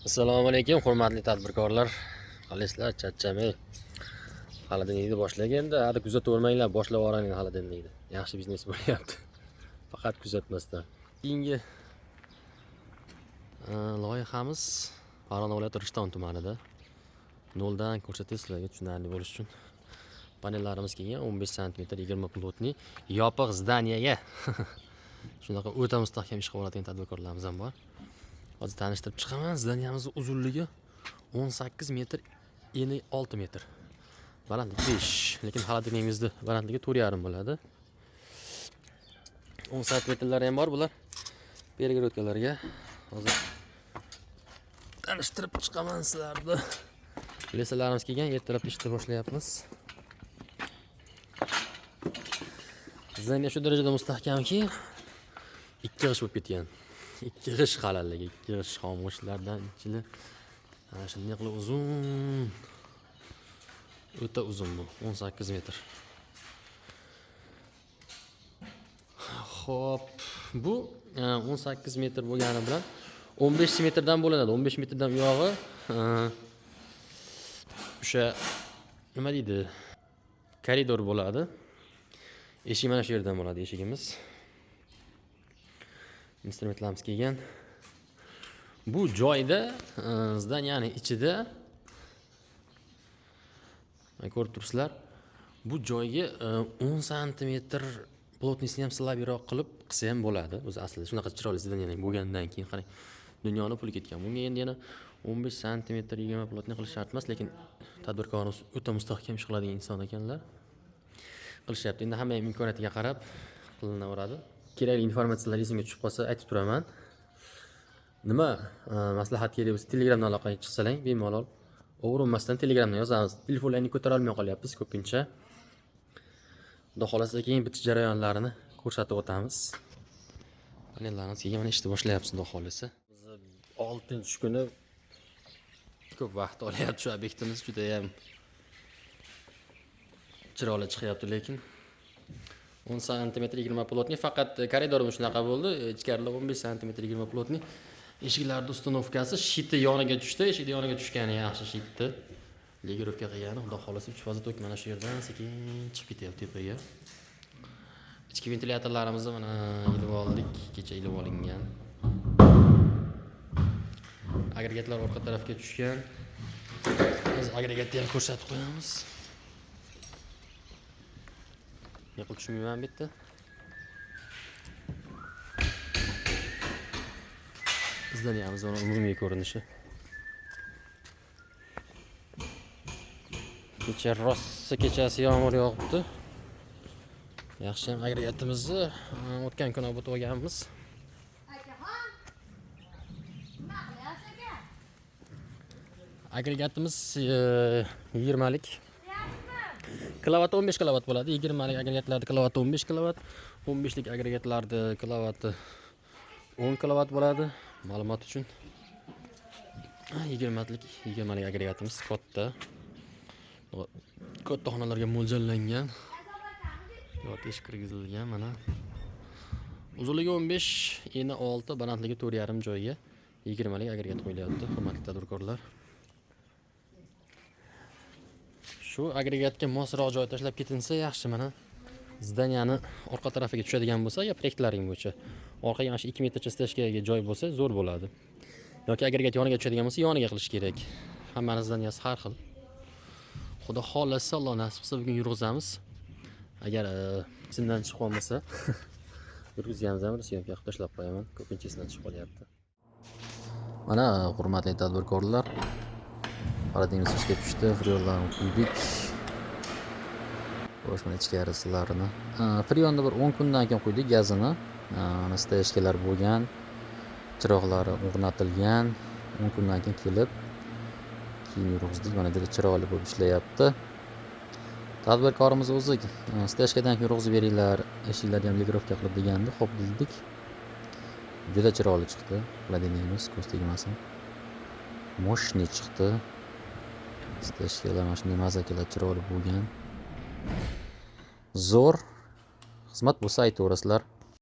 Assalomu alaykum, hurmatli tadbirkorlar. Qalaysizlar, charchamay. Hali deydi boshlaganda, hali kuzatavermanglar, boshlab yuboring hali deydi. Yaxshi biznes bo'lyapti. Faqat kuzatmasdan. Keyingi loyihamiz Farg'ona viloyati Rishton tumanida. Noldan ko'rsatish sizlarga tushunarli bo'lish uchun. Panellarimiz kelgan 15 sm 20 plotni yopiq zdaniyaga. Shunaqa o'ta mustahkam ish qilib oladigan tadbirkorlarimiz ham bor. Hozir tanishtirib chiqaman. Zdaniyamizning uzunligi 18 metr, eni 6 metr. Balandligi 5, lekin xalatiningizda balandligi 4,5 bo'ladi. 10 santimetrlar ham bor bular. Перегородкаларga hozir tanishtirib chiqaman sizlarni. Lesalarimiz kelgan, ertalab ishni boshlayapmiz. Zdaniya shu darajada mustahkamki, 2 g'ish bo'lib ketgan. 2 g'ish qalalligi, 2 g'ish xomushlardan ichini ana shunday qilib uzun. O'ta uzun bu, 18 metr. Xo'p, bu 18 metr bo'lgani bilan 15 metrdan bo'ladi. 15 metrdan u yog'i o'sha nima deydi? Koridor bo'ladi. Eshik mana shu yerdan bo'ladi eshigimiz. Instrumentlarimiz kelgan. Bu joyda zdaniyaning ichida ko'rib turibsizlar. Bu joyga 10 sm plotnisini ham slabiyroq qilib qilsa ham bo'ladi. O'zi aslida shunaqa chiroyli zdaniyaning bo'lgandan keyin qarang, dunyoni puli ketgan. Bunga endi yana 15 sm 20 plotni qilish shart emas, lekin tadbirkorimiz o'ta mustahkam ish qiladigan inson ekanlar. Qilishyapti. Endi hamma imkoniyatiga qarab qilinaveradi. Kerakli informatsiyalar esimga tushib qolsa aytib turaman. Nima maslahat kerak bo'lsa Telegramdan aloqaga chiqsalang, bemalol o'rinmasdan Telegramdan yozamiz. Telefonlarni ko'tara olmay qolyapmiz ko'pincha. Xudo xolasa keyin bitish jarayonlarini ko'rsatib o'tamiz. Panellarimiz keyin mana ishni boshlayapmiz xudo xolasa. Biz 6-kuni ko'p vaqt olyapti shu obyektimiz juda ham chiroyli chiqyapti, lekin 10 sm 20 plotni faqat koridorimiz shunaqa bo'ldi. Ichkarida 15 sm 20 plotni. Eshiklarning ustanovkasi shiti yoniga tushdi. Eshik yoniga tushgani yaxshi shitni. Legirovka qilgani, xudo xolasa 3 faza tok mana shu yerdan sekin chiqib ketyapti tepaga. Ichki ventilyatorlarimizni mana ilib oldik, kecha ilib olingan. Agregatlar orqa tarafga tushgan. Biz agregatni ham ko'rsatib qo'yamiz. Yiqil tushmayman bitta. Zdaniyamiz umumiy ko'rinishi. Kecha rossa kechasi yomg'ir yog'ibdi. Yaxshi ham agregatimizni o'tgan kuni olib olganmiz. Agregatimiz 20 lik. Kilovat 15 kilovat bo'ladi. 20 lik agregatlarda kilovat 15 kilovat, 15 lik agregatlarda kilovati 10 kilovat bo'ladi. Ma'lumot uchun 20 lik agregatimiz katta. Katta xonalarga mo'ljallangan. Yo'q, eshik kirgizilgan mana. Uzunligi 15, eni 6, balandligi 4,5 joyga 20 lik agregat qo'yilyapti, hurmatli tadbirkorlar. Shu agregatga mosroq joy tashlab ketilsa yaxshi mana. Zdaniyani orqa tarafiga tushadigan bo'lsa, ya proyektlaring bo'yicha orqaga mana shu 2 metrcha steshkaga joy bo'lsa zo'r bo'ladi. Yoki agregat yoniga tushadigan bo'lsa, yoniga qilish kerak. Hammaning zdaniyasi har xil. Xudo xolasa, Alloh nasib qilsa bugun yurg'izamiz. Agar isimdan chiqib qolmasa, yurg'izganimiz ham syomka qilib tashlab qo'yaman. Ko'pincha isimdan chiqib qolyapti. Mana hurmatli tadbirkorlar, paradimiz ishga tushdi, friyonlarni quydik. Xo'sh, mana ichkarisilarini. Friyonni bir 10 kundan keyin quydik gazini. Mana steshkalar bo'lgan, chiroqlari o'rnatilgan. 10 kundan keyin kelib keyin yurg'izdik. Mana juda chiroyli bo'lib ishlayapti. Tadbirkorimiz o'zi steshkadan keyin yurg'izib beringlar, eshiklarni ham legirovka qilib degandi. Xo'p dedik. Juda chiroyli chiqdi. Vladinimiz ko'z tegmasin. Moshni chiqdi. Steshkalar mana shunday mazakalar chiroyli bo'lgan. Zo'r xizmat bo'lsa aytaverasizlar.